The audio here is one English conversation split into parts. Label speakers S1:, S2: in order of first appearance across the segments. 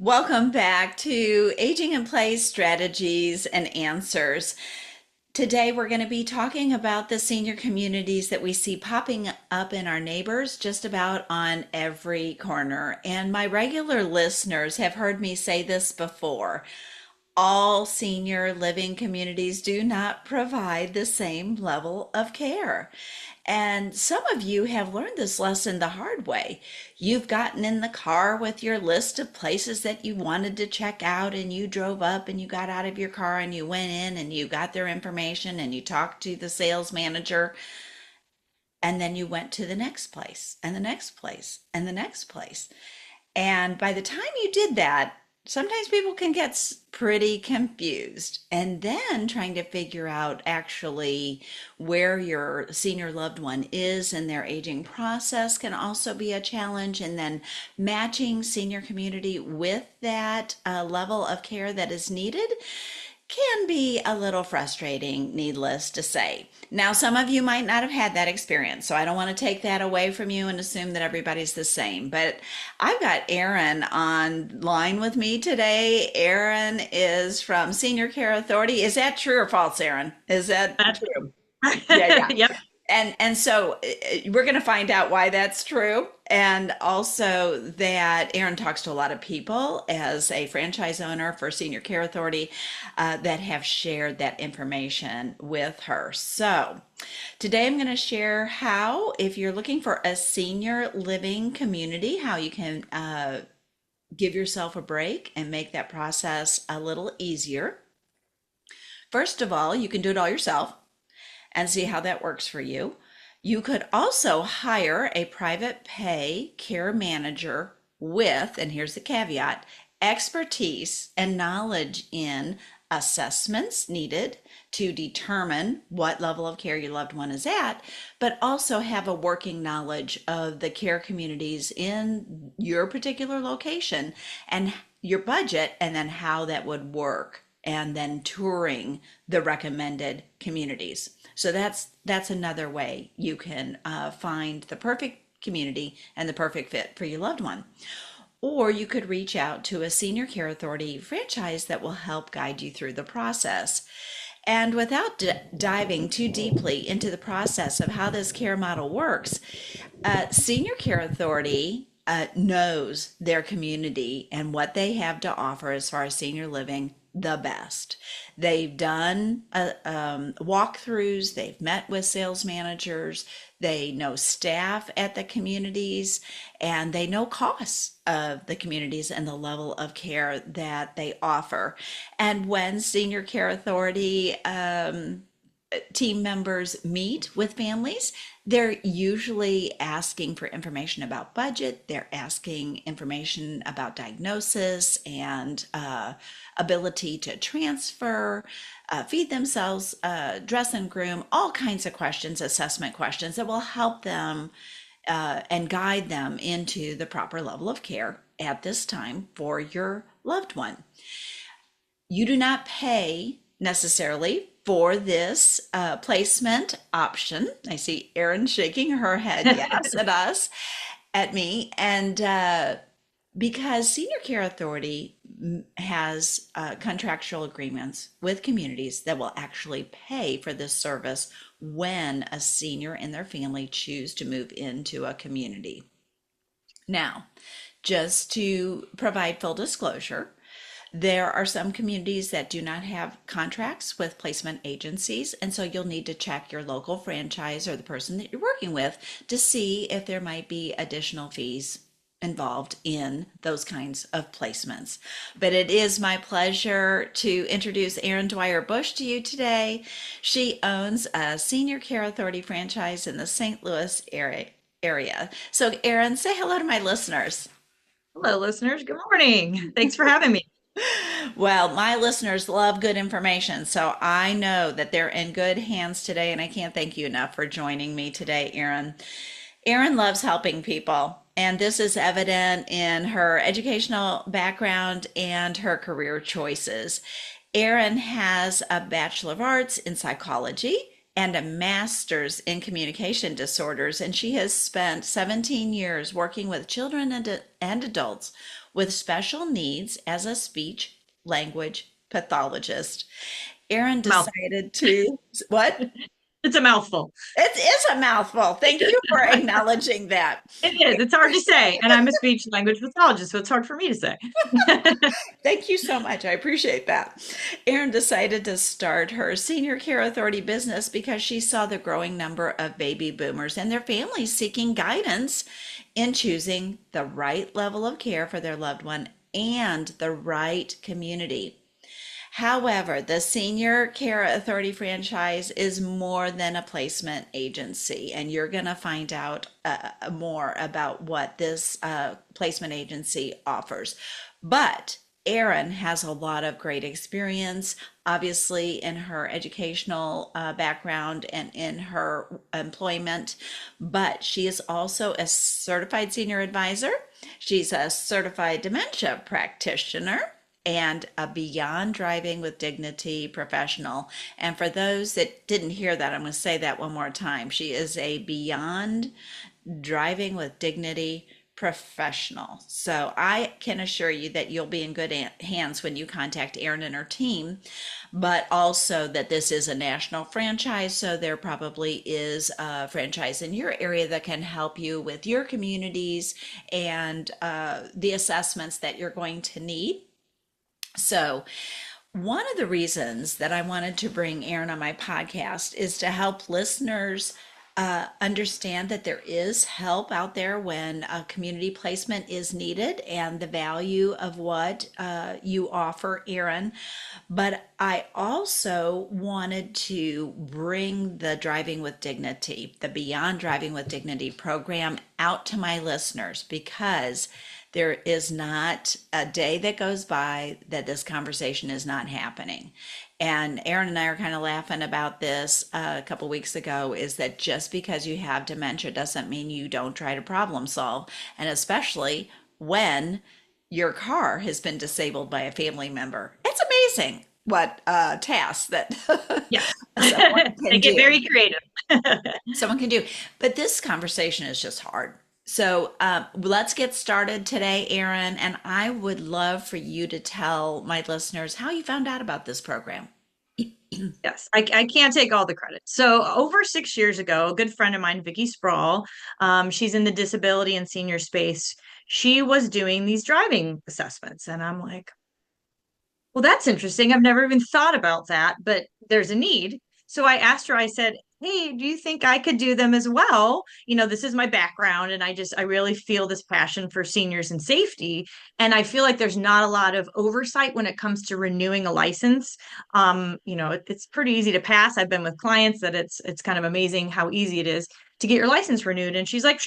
S1: Welcome back to Aging in Place Strategies and Answers. Today, we're going to be talking about the senior communities that we see popping up in our neighbors just about on every corner. And my regular listeners have heard me say this before. All senior living communities do not provide the same level of care. And some of you have learned this lesson the hard way. You've gotten in the car with your list of places that you wanted to check out, and you drove up and you got out of your car and you went in and you got their information and you talked to the sales manager, and then you went to the next place and the next place and the next place. And by the time you did that, sometimes people can get pretty confused. And then trying to figure out actually where your senior loved one is in their aging process can also be a challenge. And then matching senior community with that level of care that is needed can be a little frustrating, needless to say. Now, some of you might not have had that experience, so I don't want to take that away from you and assume that everybody's the same. But I've got Erin online with me today. Erin is from Senior Care Authority. Is that true or false, Erin? Is that
S2: That's
S1: true? Yeah,
S2: true.
S1: yeah.
S2: Yep.
S1: And so we're going to find out why that's true, and also that Erin talks to a lot of people as a franchise owner for Senior Care Authority that have shared that information with her. So today I'm going to share how, if you're looking for a senior living community, how you can give yourself a break and make that process a little easier. First of all, you can do it all yourself and see how that works for you. You could also hire a private pay care manager with, and here's the caveat, expertise and knowledge in assessments needed to determine what level of care your loved one is at, but also have a working knowledge of the care communities in your particular location and your budget, and then how that would work, and then touring the recommended communities. So that's another way you can find the perfect community and the perfect fit for your loved one. Or you could reach out to a Senior Care Authority franchise that will help guide you through the process. And without diving too deeply into the process of how this care model works, Senior Care Authority knows their community and what they have to offer as far as senior living the best. They've done walkthroughs, they've met with sales managers, they know staff at the communities, and they know costs of the communities and the level of care that they offer. And when Senior Care Authority team members meet with families, they're usually asking for information about budget. They're asking information about diagnosis and ability to transfer, feed themselves, dress and groom, all kinds of questions, assessment questions that will help them and guide them into the proper level of care at this time for your loved one. You do not pay necessarily for this placement option. I see Erin shaking her head yes at us, at me. And because Senior Care Authority has contractual agreements with communities that will actually pay for this service when a senior and their family choose to move into a community. Now, just to provide full disclosure, there are some communities that do not have contracts with placement agencies, and so you'll need to check your local franchise or the person that you're working with to see if there might be additional fees involved in those kinds of placements. But it is my pleasure to introduce Erin Dwyer Bush to you today. She owns a Senior Care Authority franchise in the St. Louis area. So, Erin, say hello to my listeners.
S2: Hello, listeners. Good morning. Thanks for having me.
S1: Well, my listeners love good information, so I know that they're in good hands today, and I can't thank you enough for joining me today, Erin. Erin loves helping people, and this is evident in her educational background and her career choices. Erin has a Bachelor of Arts in Psychology and a master's in communication disorders, and she has spent 17 years working with children and adults with special needs as a speech language pathologist. Erin
S2: Mouth.
S1: decided to, what?
S2: It's a mouthful.
S1: It is a mouthful. Thank you for acknowledging that.
S2: It is. It's hard to say. And I'm a speech language pathologist, so it's hard for me to say.
S1: Thank you so much. I appreciate that. Erin decided to start her Senior Care Authority business because she saw the growing number of baby boomers and their families seeking guidance in choosing the right level of care for their loved one and the right community. However, the Senior Care Authority franchise is more than a placement agency, and you're going to find out more about what this placement agency offers. But Erin has a lot of great experience, obviously, in her educational background and in her employment, but she is also a certified senior advisor. She's a certified dementia practitioner and a Beyond Driving with Dignity professional. And for those that didn't hear that, I'm going to say that one more time. She is a Beyond Driving with Dignity professional. So I can assure you that you'll be in good hands when you contact Erin and her team, but also that this is a national franchise. So there probably is a franchise in your area that can help you with your communities and the assessments that you're going to need. So, one of the reasons that I wanted to bring Erin on my podcast is to help listeners understand that there is help out there when a community placement is needed and the value of what you offer, Erin. But I also wanted to bring the Driving with Dignity, the Beyond Driving with Dignity program out to my listeners because there is not a day that goes by that this conversation is not happening. And Erin and I are kind of laughing about this a couple weeks ago is that just because you have dementia doesn't mean you don't try to problem solve. And especially when your car has been disabled by a family member. It's amazing what tasks that
S2: Yes.
S1: someone
S2: They
S1: can
S2: get
S1: do.
S2: very creative.
S1: Someone can do. But this conversation is just hard. So let's get started today, Erin. And I would love for you to tell my listeners how you found out about this program.
S2: Yes, I can't take all the credit. So over 6 years ago, a good friend of mine, Vicky Sproul, she's in the disability and senior space. She was doing these driving assessments. And I'm like, well, that's interesting. I've never even thought about that, but there's a need. So I asked her, I said, hey, do you think I could do them as well? You know, this is my background, and I really feel this passion for seniors and safety. And I feel like there's not a lot of oversight when it comes to renewing a license. It's pretty easy to pass. I've been with clients that it's kind of amazing how easy it is to get your license renewed. And she's like,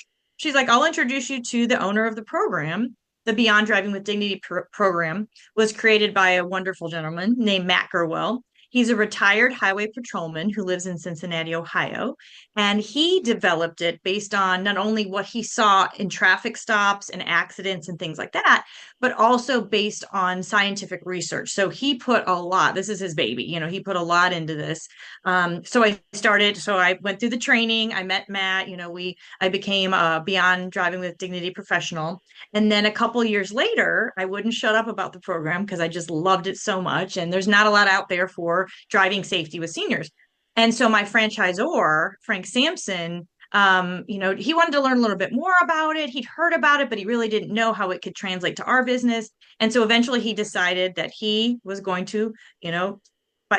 S2: I'll introduce you to the owner of the program. The Beyond Driving with Dignity program was created by a wonderful gentleman named Matt Gerwell. He's a retired highway patrolman who lives in Cincinnati, Ohio. And he developed it based on not only what he saw in traffic stops and accidents and things like that, but also based on scientific research. So he put a lot, this is his baby, he put a lot into this. So I went through the training. I met Matt, I became a Beyond Driving with Dignity professional. And then a couple years later, I wouldn't shut up about the program because I just loved it so much. And there's not a lot out there for driving safety with seniors. And so my franchisor, Frank Sampson, he wanted to learn a little bit more about it. He'd heard about it, but he really didn't know how it could translate to our business. And so eventually he decided that he was going to,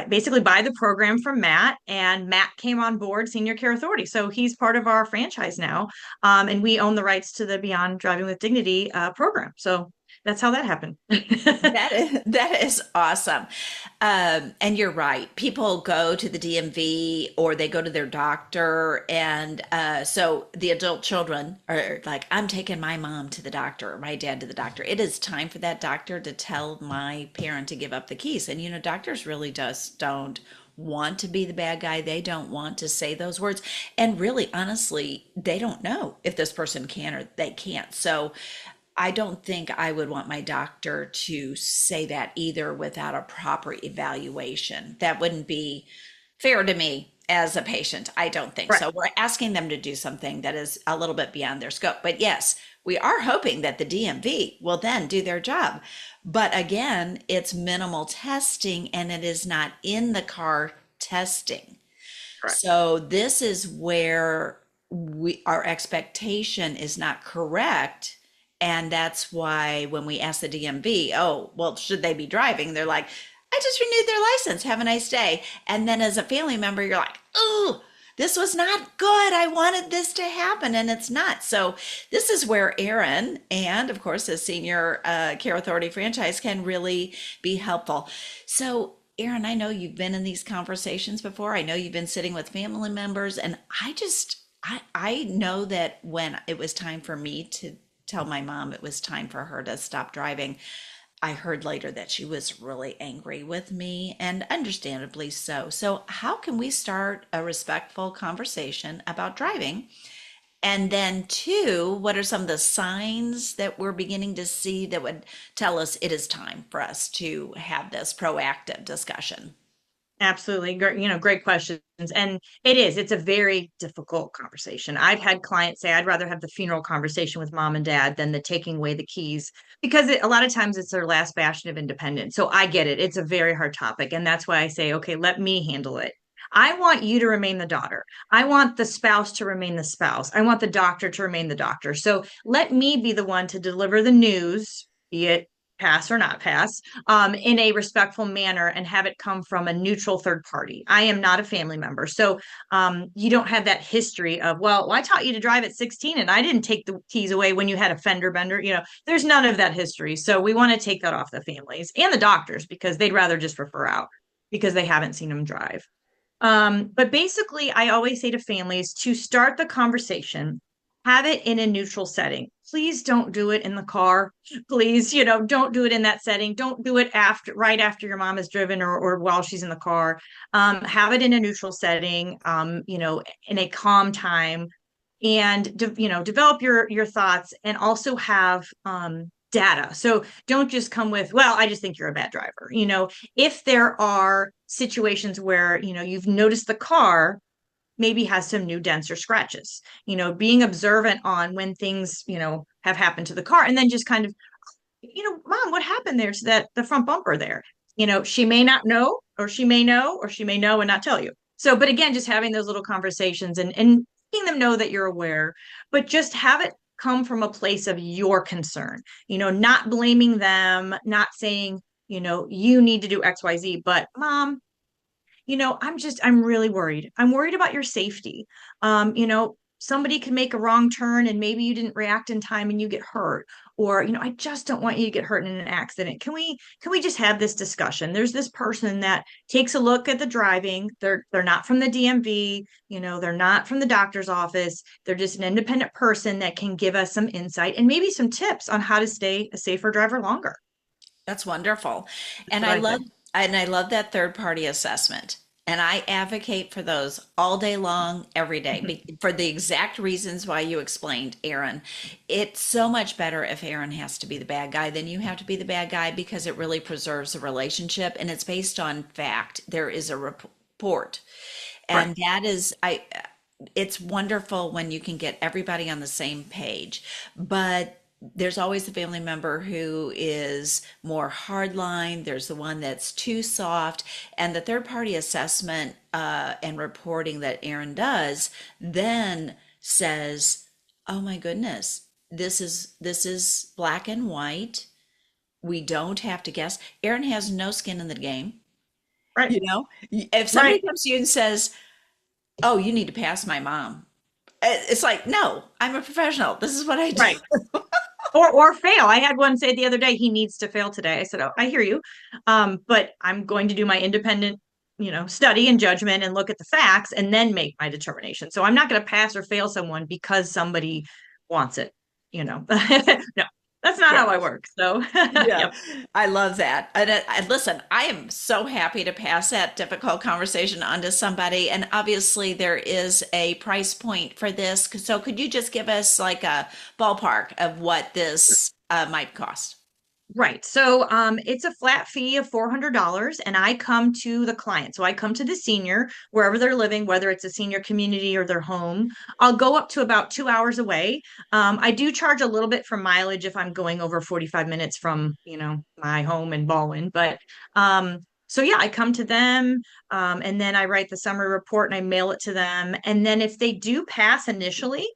S2: basically buy the program from Matt, and Matt came on board Senior Care Authority. So he's part of our franchise now. And we own the rights to the Beyond Driving with Dignity program. So that's how that happened.
S1: That is awesome. And you're right. People go to the DMV or they go to their doctor. And so the adult children are like, I'm taking my mom to the doctor or my dad to the doctor. It is time for that doctor to tell my parent to give up the keys. And, doctors really just don't want to be the bad guy. They don't want to say those words. And really, honestly, they don't know if this person can or they can't. So I don't think I would want my doctor to say that either without a proper evaluation. That wouldn't be fair to me as a patient. I don't think
S2: Right.
S1: so. We're asking them to do something that is a little bit beyond their scope. But yes, We are hoping that the DMV will then do their job. But again, it's minimal testing and it is not in the car testing.
S2: Correct.
S1: So this is where our expectation is not correct. And that's why when we ask the DMV, oh, well, should they be driving? They're like, I just renewed their license. Have a nice day. And then as a family member, you're like, oh, this was not good. I wanted this to happen and it's not. So this is where Aaron and of course the Senior Care Authority franchise can really be helpful. So Aaron, I know you've been in these conversations before. I know you've been sitting with family members, and I know that when it was time for me to tell my mom it was time for her to stop driving, I heard later that she was really angry with me, and understandably so. So, how can we start a respectful conversation about driving? And then, two, what are some of the signs that we're beginning to see that would tell us it is time for us to have this proactive discussion?
S2: Absolutely. Great, great questions. And it's a very difficult conversation. I've had clients say, I'd rather have the funeral conversation with mom and dad than the taking away the keys because a lot of times it's their last bastion of independence. So I get it. It's a very hard topic. And that's why I say, okay, let me handle it. I want you to remain the daughter. I want the spouse to remain the spouse. I want the doctor to remain the doctor. So let me be the one to deliver the news, be it pass or not pass, in a respectful manner and have it come from a neutral third party. I am not a family member. So you don't have that history of, well, I taught you to drive at 16 and I didn't take the keys away when you had a fender bender. There's none of that history. So we want to take that off the families and the doctors because they'd rather just refer out because they haven't seen them drive. But basically, I always say to families to start the conversation, have it in a neutral setting. Please don't do it in the car. Please, don't do it in that setting. Don't do it right after your mom has driven or while she's in the car. Have it in a neutral setting, in a calm time and develop your thoughts and also have data. So don't just come with, well, I just think you're a bad driver. If there are situations where you've noticed the car maybe has some new dents or scratches, being observant on when things have happened to the car and then just kind of, mom, what happened there to that the front bumper there? She may not know or she may know or she may know and not tell you. So but again, just having those little conversations and letting them know that you're aware, but just have it come from a place of your concern, not blaming them, not saying, you need to do XYZ, but mom, I'm really worried. I'm worried about your safety. Somebody could make a wrong turn and maybe you didn't react in time and you get hurt. Or, I just don't want you to get hurt in an accident. Can we just have this discussion? There's this person that takes a look at the driving. They're not from the DMV, they're not from the doctor's office. They're just an independent person that can give us some insight and maybe some tips on how to stay a safer driver longer.
S1: That's wonderful.
S2: That's
S1: And
S2: what
S1: I
S2: I
S1: love
S2: think.
S1: and I love that third party assessment. And I advocate for those all day long, every day,
S2: Mhm.
S1: for the exact reasons why you explained, Aaron. It's so much better if Aaron has to be the bad guy than you have to be the bad guy because it really preserves the relationship and it's based on fact. There is a report. And
S2: Correct.
S1: that is, it's wonderful when you can get everybody on the same page. But there's always the family member who is more hardline. There's the one that's too soft. And the third party assessment and reporting that Aaron does then says, oh my goodness, this is black and white. We don't have to guess. Aaron has no skin in the game.
S2: Right.
S1: You know, if somebody
S2: Right.
S1: comes to you and says, oh, you need to pass my mom. It's like, no, I'm a professional. This is what I do.
S2: Right. Or fail. I had one say the other day he needs to fail today. I said, "Oh, I hear you, but I'm going to do my independent, study and judgment and look at the facts and then make my determination. So I'm not going to pass or fail someone because somebody wants it. No, that's not
S1: Yeah.
S2: how I work. So,
S1: Yeah,
S2: yep,
S1: I love that. And listen, I am so happy to pass that difficult conversation on to somebody. And obviously, there is a price point for this. So, could you just give us like a ballpark of what this might cost?
S2: Right. So it's a flat fee of $400 and I come to the client. So I come to the senior wherever they're living, whether it's a senior community or their home. I'll go up to about 2 hours away. I do charge a little bit for mileage if I'm going over 45 minutes from, my home in Baldwin. But so yeah, I come to them and then I write the summary report and I mail it to them. And then if they do pass initially,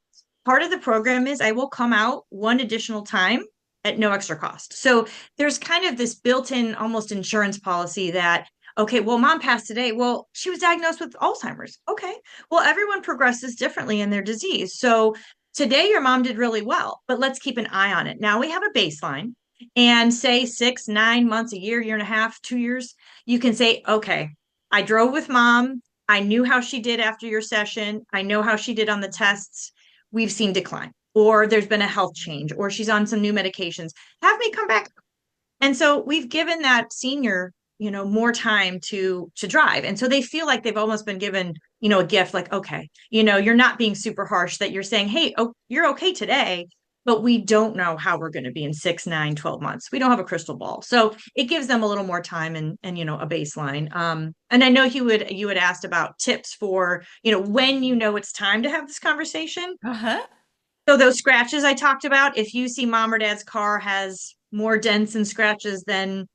S2: part of the program is I will come out one additional time at no extra cost. So there's kind of this built-in almost insurance policy that, okay, well, mom passed today. Well, she was diagnosed with Alzheimer's. Okay. Well, everyone progresses differently in their disease. So today your mom did really well, but let's keep an eye on it. Now we have a baseline and say 6, 9 months, a year, year and a half, 2 years, you can say, okay, I drove with mom. I knew how she did after your session. I know how she did on the tests. We've seen decline or there's been a health change, or she's on some new medications. Have me come back. And so we've given that senior, more time to drive. And so they feel like they've almost been given, a gift, like, okay, you're not being super harsh, that you're saying, hey, oh, you're okay today, but we don't know how we're going to be in 6, 9, 12 months. We don't have a crystal ball. So it gives them a little more time and a baseline. And I know you had asked about tips for, when it's time to have this conversation.
S1: Uh-huh.
S2: So those scratches I talked about, if you see mom or dad's car has more dents and scratches than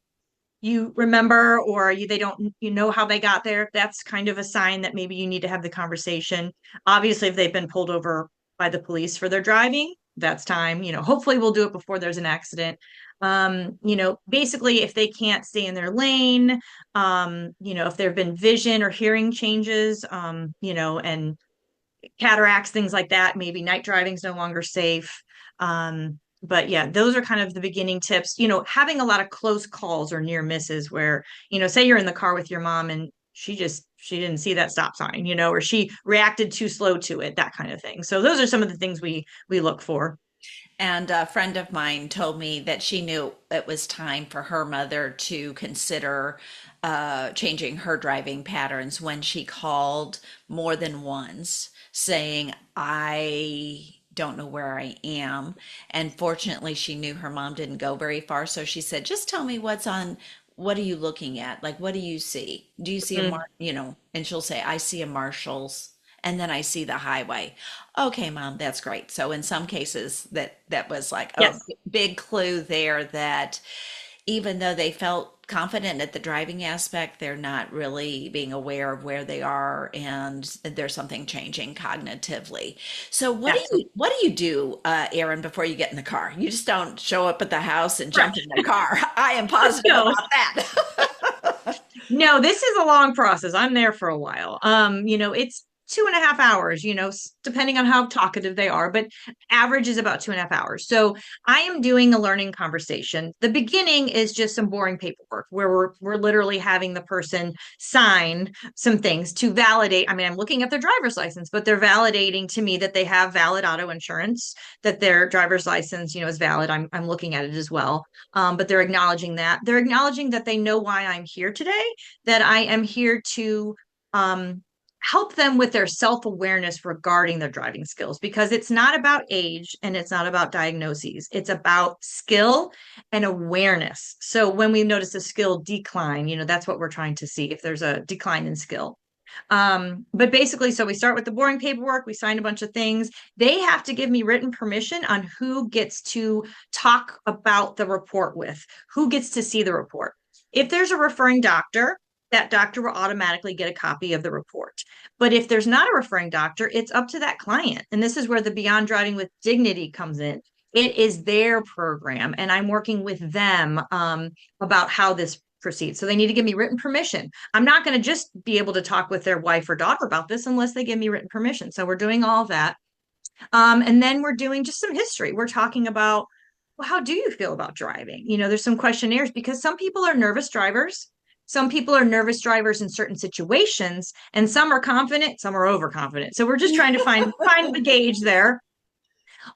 S2: you remember, or they don't, how they got there, that's kind of a sign that maybe you need to have the conversation. Obviously, if they've been pulled over by the police for their driving, that's time. Hopefully we'll do it before there's an accident. Basically if they can't stay in their lane, if there have been vision or hearing changes, and cataracts, things like that. Maybe night driving is no longer safe. But yeah, those are kind of the beginning tips. Having a lot of close calls or near misses where, say you're in the car with your mom and she didn't see that stop sign, or she reacted too slow to it, that kind of thing. So those are some of the things we look for.
S1: And a friend of mine told me that she knew it was time for her mother to consider changing her driving patterns when she called more than once saying, I don't know where I am. And fortunately, she knew her mom didn't go very far. So she said, just tell me what's on. What are you looking at? Like, what do you see? Do you see a
S2: Mm,
S1: mar, and she'll say, I see a Marshall's and then I see the highway. Okay, mom, that's great. So in some cases that was like a
S2: yes.
S1: big clue there that even though they felt confident at the driving aspect, they're not really being aware of where they are and there's something changing cognitively. So
S2: Absolutely.
S1: what do you do, Aaron, before you get in the car? You just don't show up at the house and jump in
S2: Right.
S1: the car. I am positive
S2: No,
S1: about that.
S2: no, this is a long process. I'm there for a while. It's 2.5 hours, depending on how talkative they are, but average is about 2.5 hours. So I am doing a learning conversation. The beginning is just some boring paperwork where we're literally having the person sign some things to validate. I mean, I'm looking at their driver's license, but they're validating to me that they have valid auto insurance, that their driver's license, is valid. I'm looking at it as well. But they're acknowledging that. They're acknowledging that they know why I'm here today, that I am here to help them with their self-awareness regarding their driving skills, because it's not about age and it's not about diagnoses. It's about skill and awareness. So when we notice a skill decline, that's what we're trying to see, if there's a decline in skill. But basically, so we start with the boring paperwork, we sign a bunch of things. They have to give me written permission on who gets to talk about the report with, who gets to see the report. If there's a referring doctor, that doctor will automatically get a copy of the report. But if there's not a referring doctor, it's up to that client. And this is where the Beyond Driving with Dignity comes in. It is their program, and I'm working with them about how this proceeds. So they need to give me written permission. I'm not going to just be able to talk with their wife or daughter about this unless they give me written permission. So we're doing all of that. And then we're doing just some history. We're talking about, well, how do you feel about driving? There's some questionnaires because some people are nervous drivers. Some people are nervous drivers in certain situations, and some are confident, some are overconfident. So we're just trying to find the gauge there.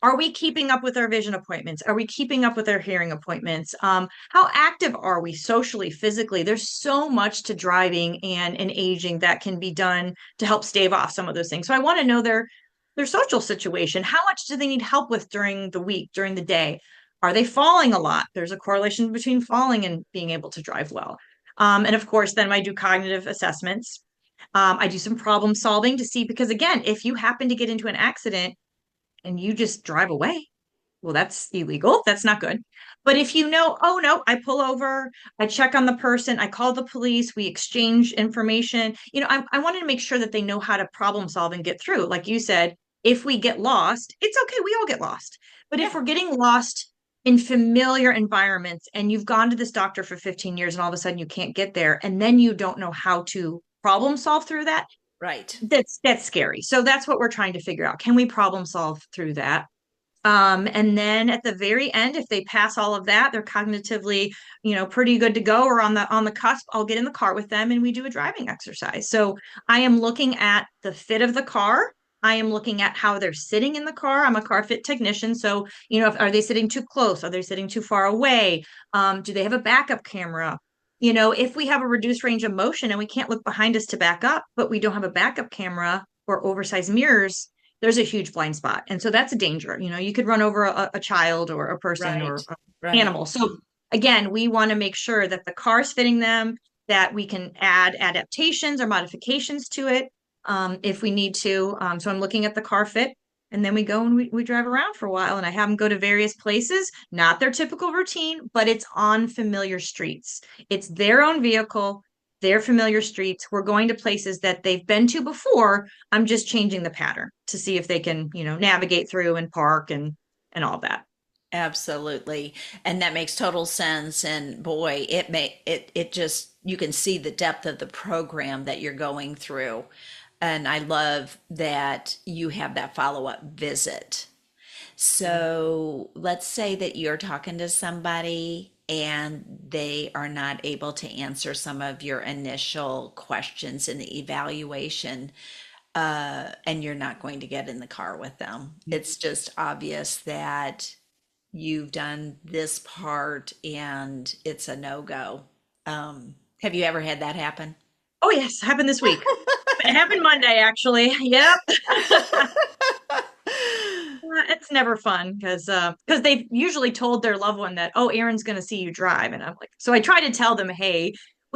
S2: Are we keeping up with our vision appointments? Are we keeping up with our hearing appointments? How active are we socially, physically? There's so much to driving and aging that can be done to help stave off some of those things. So I want to know their social situation. How much do they need help with during the week, during the day? Are they falling a lot? There's a correlation between falling and being able to drive well. And of course, then I do cognitive assessments. I do some problem solving to see, because again, if you happen to get into an accident and you just drive away, well, that's illegal. That's not good. But if you know, oh no, I pull over, I check on the person, I call the police, we exchange information. I wanted to make sure that they know how to problem solve and get through. Like you said, if we get lost, it's okay. We all get lost. But
S1: Yeah.
S2: if we're getting lost in familiar environments and you've gone to this doctor for 15 years and all of a sudden you can't get there, and then you don't know how to problem solve through that,
S1: Right.
S2: that's scary. So that's what we're trying to figure out. Can we problem solve through that? And then at the very end, if they pass all of that, they're cognitively, pretty good to go, or on the cusp. I'll get in the car with them and we do a driving exercise. So I am looking at the fit of the car. I am looking at how they're sitting in the car. I'm a car fit technician. So, are they sitting too close? Are they sitting too far away? Do they have a backup camera? If we have a reduced range of motion and we can't look behind us to back up, but we don't have a backup camera or oversized mirrors, there's a huge blind spot. And so that's a danger. You could run over a child or a person or
S1: Right.
S2: an
S1: Right.
S2: animal. So again, we want to make sure that the car's fitting them, that we can add adaptations or modifications to it if we need to. So I'm looking at the car fit. And then we go and we drive around for a while, and I have them go to various places, not their typical routine, but it's on familiar streets. It's their own vehicle, their familiar streets. We're going to places that they've been to before. I'm just changing the pattern to see if they can, navigate through and park and all that.
S1: Absolutely. And that makes total sense. And boy, it just you can see the depth of the program that you're going through. And I love that you have that follow-up visit. So let's say that you're talking to somebody and they are not able to answer some of your initial questions in the evaluation, and you're not going to get in the car with them. It's just obvious that you've done this part and it's a no-go. Have you ever had that happen?
S2: Oh yes, happened this week. It happened Monday, actually. Yep. It's never fun because they've usually told their loved one that, oh, Aaron's going to see you drive. And I'm like, so I try to tell them, hey,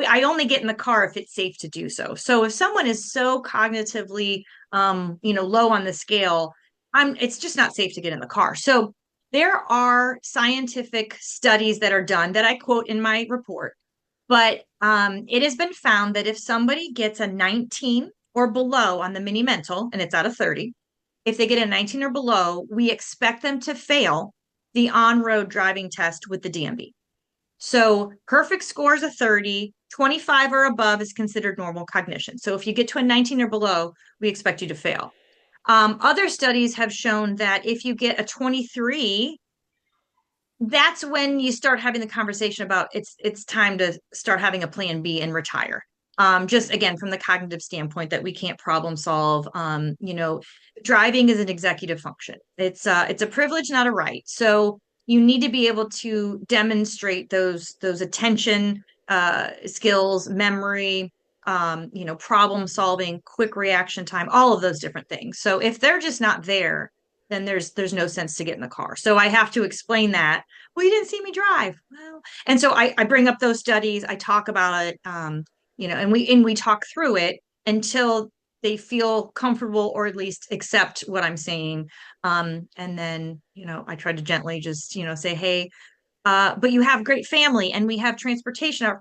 S2: I only get in the car if it's safe to do so. So if someone is so cognitively, low on the scale, it's just not safe to get in the car. So there are scientific studies that are done that I quote in my report, but it has been found that if somebody gets a 19 or below on the mini mental, and it's out of 30, if they get a 19 or below, we expect them to fail the on-road driving test with the DMV. So perfect score is a 30, 25 or above is considered normal cognition. So if you get to a 19 or below, we expect you to fail. Other studies have shown that if you get a 23, that's when you start having the conversation about it's time to start having a plan B and retire. Just again from the cognitive standpoint that we can't problem solve. Driving is an executive function. It's a privilege, not a right. So you need to be able to demonstrate those attention skills, memory, problem solving, quick reaction time, all of those different things. So if they're just not there, then there's no sense to get in the car. So I have to explain that. Well, you didn't see me drive. Well, and so I bring up those studies. I talk about it, and we talk through it until they feel comfortable or at least accept what I'm saying. And then, I try to gently just, say, hey, but you have great family and we have transportation
S1: Yes.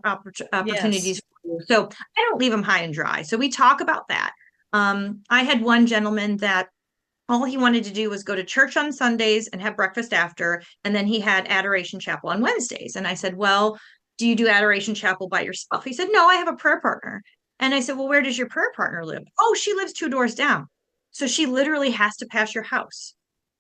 S2: opportunities for you. So I don't leave them high and dry. So we talk about that. I had one gentleman that all he wanted to do was go to church on Sundays and have breakfast after. And then he had Adoration Chapel on Wednesdays. And I said, well, do you do Adoration Chapel by yourself? He said, no, I have a prayer partner. And I said, well, where does your prayer partner live? Oh, she lives 2 doors down. So she literally has to pass your house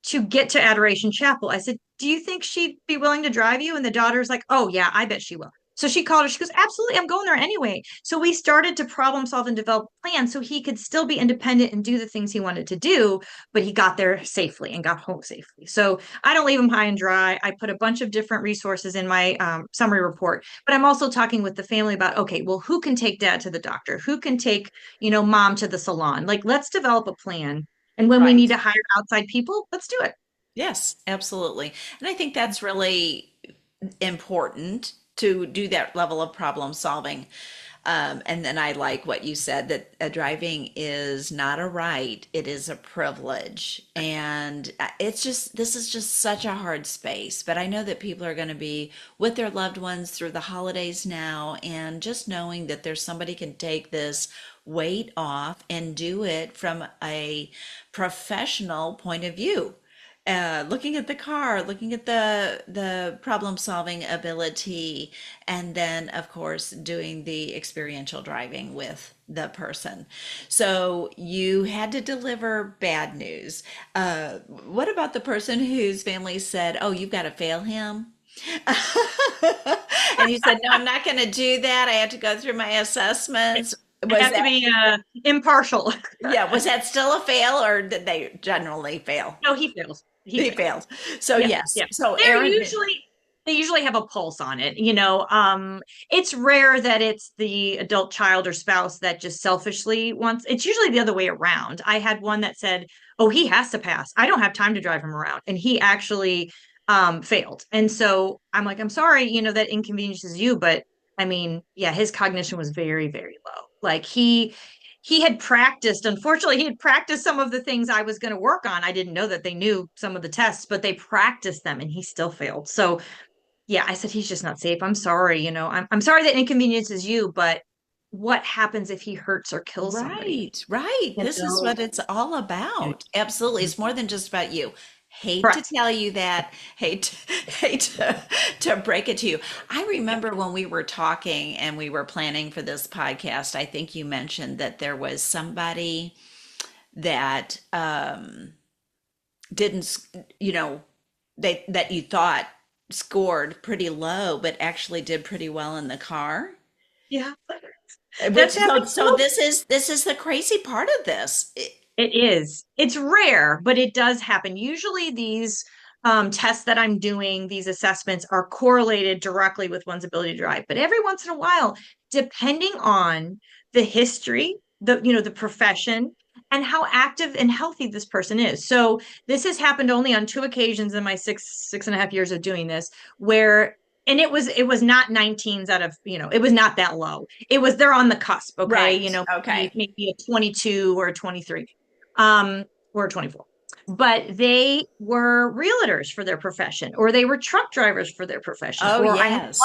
S2: to get to Adoration Chapel. I said, do you think she'd be willing to drive you? And the daughter's like, oh, yeah, I bet she will. So she called her. She goes, absolutely, I'm going there anyway. So we started to problem solve and develop a plan so he could still be independent and do the things he wanted to do, but he got there safely and got home safely. So I don't leave him high and dry. I put a bunch of different resources in my summary report, but I'm also talking with the family about, okay, well, who can take dad to the doctor? Who can take, mom to the salon? Like, let's develop a plan. And when we need
S1: Right.
S2: to hire outside people, let's do it.
S1: Yes, absolutely. And I think that's really important to do that level of problem solving. And then I like what you said that driving is not a right, it is a privilege. And it's just, this is just such a hard space. But I know that people are going to be with their loved ones through the holidays now. And just knowing that there's somebody can take this weight off and do it from a professional point of view, looking at the car, looking at the problem solving ability, and then of course doing the experiential driving with the person. So you had to deliver bad news. What about the person whose family said, "Oh, you've got to fail him"? And you said, "No, I'm not going to do that. I have to go through my assessments."
S2: I
S1: Was
S2: have to
S1: that,
S2: be impartial.
S1: yeah, was that still a fail, or did they generally fail?
S2: No, he fails. He
S1: He
S2: fails.
S1: failed. So
S2: Yeah,
S1: yes.
S2: yeah.
S1: So
S2: They're
S1: Aaron,
S2: usually they usually have a pulse on it, you know. It's rare that it's the adult child or spouse that just selfishly wants. It's usually the other way around. I had one that said, "Oh, he has to pass. I don't have time to drive him around." And he actually failed. And so I'm like, "I'm sorry, you know, that inconveniences you, but I mean, yeah, his cognition was very, very low. Like he had practiced, unfortunately he had practiced some of the things I was going to work on. I didn't know that they knew some of the tests, but they practiced them and he still failed. So yeah, I said he's just not safe. I'm sorry, you know, I'm sorry that inconveniences you, but what happens if he hurts or kills somebody,
S1: right, right.
S2: you
S1: This is
S2: know?
S1: what it's all about. Absolutely. It's more than just about you. Hate to
S2: Correct.
S1: tell you that, hate hate to break it to you. I
S2: Yep.
S1: remember when we were talking and we were planning for this podcast, I think you mentioned that there was somebody that didn't, you know, they that you thought scored pretty low, but actually did pretty well in the car.
S2: Yeah,
S1: Which
S2: that's
S1: so
S2: happened.
S1: this is the crazy part of this.
S2: It is. It's rare, but it does happen. Usually, these tests that I'm doing, these assessments are correlated directly with one's ability to drive. But every once in a while, depending on the history, the profession, and how active and healthy this person is. So this has happened only on two occasions in my six and a half years of doing this, where and it was not 19s out of, it was not that low. It was they're on the cusp, okay?
S1: Right. Okay.
S2: Maybe a 22 or a 23 or 24. But they were realtors for their profession, or they were truck drivers for their profession,
S1: Oh,
S2: or I had
S1: yes.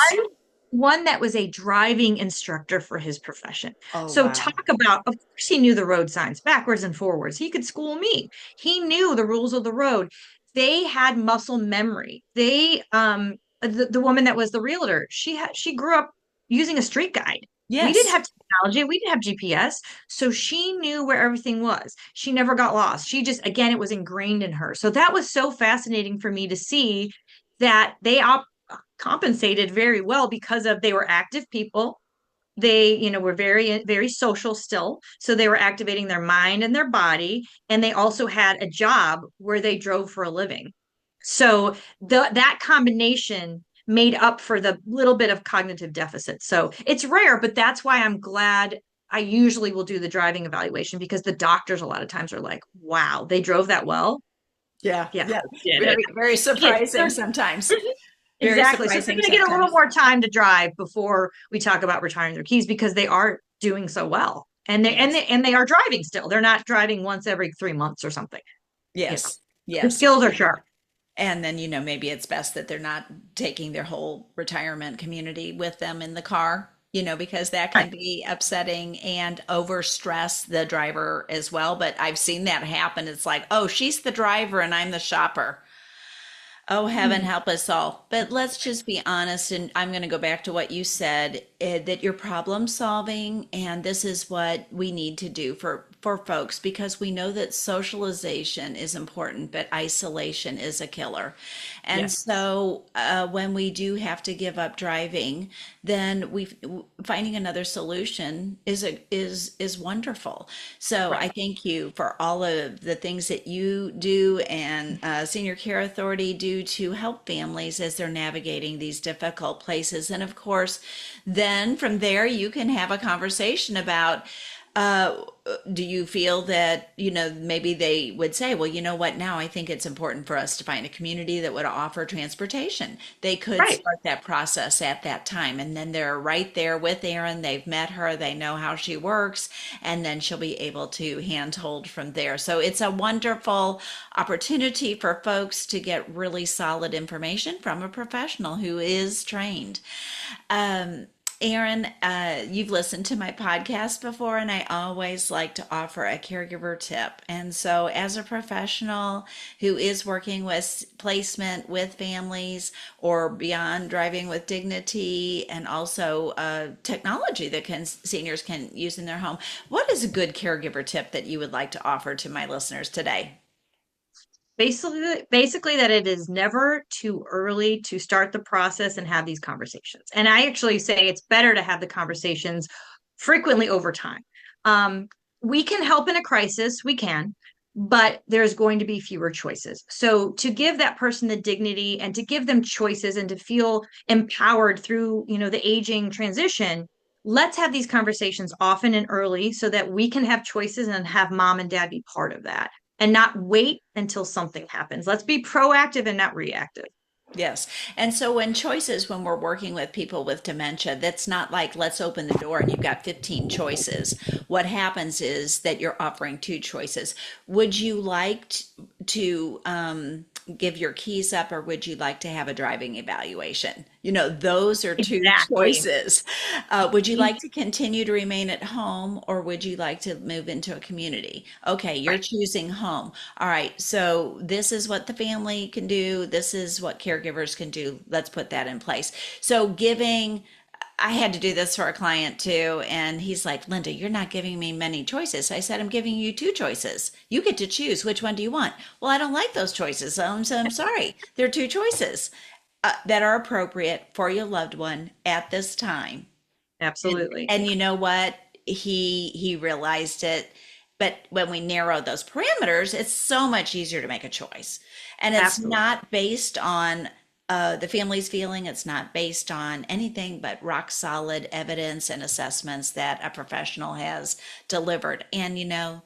S2: one that was a driving instructor for his profession.
S1: Oh,
S2: So
S1: wow.
S2: talk about, of course, he knew the road signs backwards and forwards. He could school me. He knew the rules of the road. They had muscle memory. The woman that was the realtor, she grew up using a street guide. We didn't
S1: Yes.
S2: have technology. We didn't have GPS. So she knew where everything was. She never got lost. She just, again, it was ingrained in her. So that was so fascinating for me to see that they compensated very well because of they were active people. They, were very, very social still. So they were activating their mind and their body. And they also had a job where they drove for a living. So that combination made up for the little bit of cognitive deficit. So it's rare, but that's why I'm glad I usually will do the driving evaluation, because the doctors a lot of times are like, wow, they drove that well.
S1: Yeah.
S2: Yeah,
S1: Yeah.
S2: did it.
S1: Very, very
S2: Yeah,
S1: surprising sometimes. Very
S2: exactly. So they're
S1: surprising
S2: going to get a little
S1: sometimes.
S2: more time to drive before we talk about retiring their keys, because they are doing so well. And they and
S1: Yes.
S2: they and they are driving still. They're not driving once every 3 months or something.
S1: Yes.
S2: The
S1: Yes.
S2: skills are sharp.
S1: And then, maybe it's best that they're not taking their whole retirement community with them in the car, because that
S2: Right.
S1: can be upsetting and overstress the driver as well. But I've seen that happen. It's like, oh, she's the driver and I'm the shopper. Oh, heaven
S2: Mhm.
S1: help us all. But let's just be honest. And I'm going to go back to what you said, that you're problem solving. And this is what we need to do for folks, because we know that socialization is important, but isolation is a killer. And
S2: Yes.
S1: so when we do have to give up driving, then finding another solution is wonderful. So
S2: Right.
S1: I thank you for all of the things that you do and Senior Care Authority do to help families as they're navigating these difficult places. And of course, then from there you can have a conversation about Uh, do you feel that, maybe they would say, well, you know what, now I think it's important for us to find a community that would offer transportation. They could
S2: Right.
S1: start that process at that time. And then they're right there with Erin. They've met her, they know how she works, and then she'll be able to handhold from there. So it's a wonderful opportunity for folks to get really solid information from a professional who is trained. Um, Erin, you've listened to my podcast before, and I always like to offer a caregiver tip. And so, as a professional who is working with placement with families or beyond driving with dignity, and also technology that seniors can use in their home, what is a good caregiver tip that you would like to offer to my listeners today?
S2: Basically that it is never too early to start the process and have these conversations. And I actually say it's better to have the conversations frequently over time. Um, we can help in a crisis, we can, but there's going to be fewer choices. So to give that person the dignity and to give them choices and to feel empowered through, the aging transition, let's have these conversations often and early so that we can have choices and have mom and dad be part of that and not wait until something happens. Let's be proactive and not reactive.
S1: Yes. And so when we're working with people with dementia, that's not like let's open the door and you've got 15 choices. What happens is that you're offering two choices. Would you like to give your keys up, or would you like to have a driving evaluation? Those are two
S2: Exactly.
S1: choices. Would you like to continue to remain at home, or would you like to move into a community? Okay, you're
S2: Right.
S1: choosing home. All right, so this is what the family can do. This is what caregivers can do. Let's put that in place. So I had to do this for a client too, and he's like, Linda, you're not giving me many choices. I said, I'm giving you two choices. You get to choose. Which one do you want? Well, I don't like those choices. So I'm sorry. There are two choices that are appropriate for your loved one at this time. And,
S2: Absolutely.
S1: and you know what? He realized it. But when we narrow those parameters, it's so much easier to make a choice. And it's
S2: Absolutely.
S1: not based on the family's feeling. It's not based on anything but rock solid evidence and assessments that a professional has delivered. And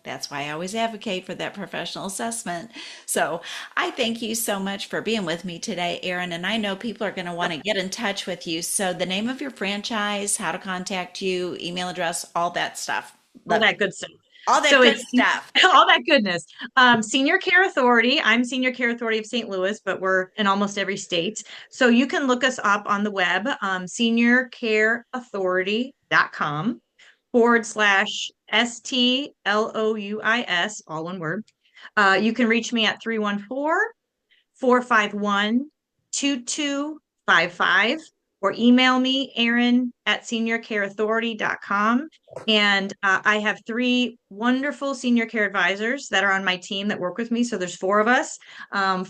S1: that's why I always advocate for that professional assessment. So I thank you so much for being with me today, Erin. And I know people are going to want to get in touch with you. So the name of your franchise, how to contact you, email address, all that stuff.
S2: All
S1: Love
S2: that good stuff.
S1: all that
S2: So
S1: good
S2: it's
S1: stuff.
S2: all that goodness. Senior Care Authority. I'm Senior Care Authority of St. Louis, but we're in almost every state. So you can look us up on the web, seniorcareauthority.com/STLOUIS, all one word. You can reach me at 314-451-2255 or email me, Erin at seniorcareauthority.com. And I have three wonderful senior care advisors that are on my team that work with me. So there's four of us.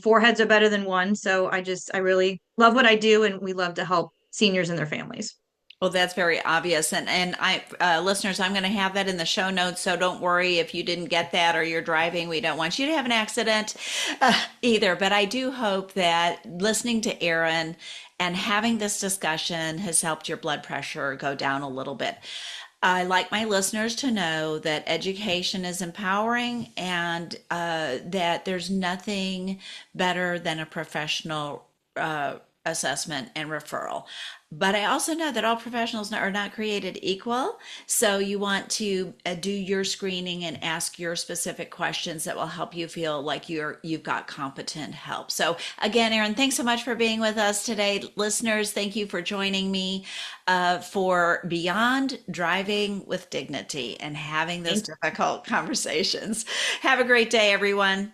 S2: Four heads are better than one. So I really love what I do, and we love to help seniors and their families.
S1: Well, that's very obvious. And I, listeners, I'm going to have that in the show notes. So don't worry if you didn't get that or you're driving. We don't want you to have an accident either. But I do hope that listening to Erin and having this discussion has helped your blood pressure go down a little bit. I like my listeners to know that education is empowering, and that there's nothing better than a professional assessment and referral. But I also know that all professionals are not created equal. So you want to do your screening and ask your specific questions that will help you feel like you've got competent help. So again, Erin, thanks so much for being with us today. Listeners, thank you for joining me for Beyond Driving with Dignity and having those
S2: Thank
S1: difficult conversations. Have a great day, everyone.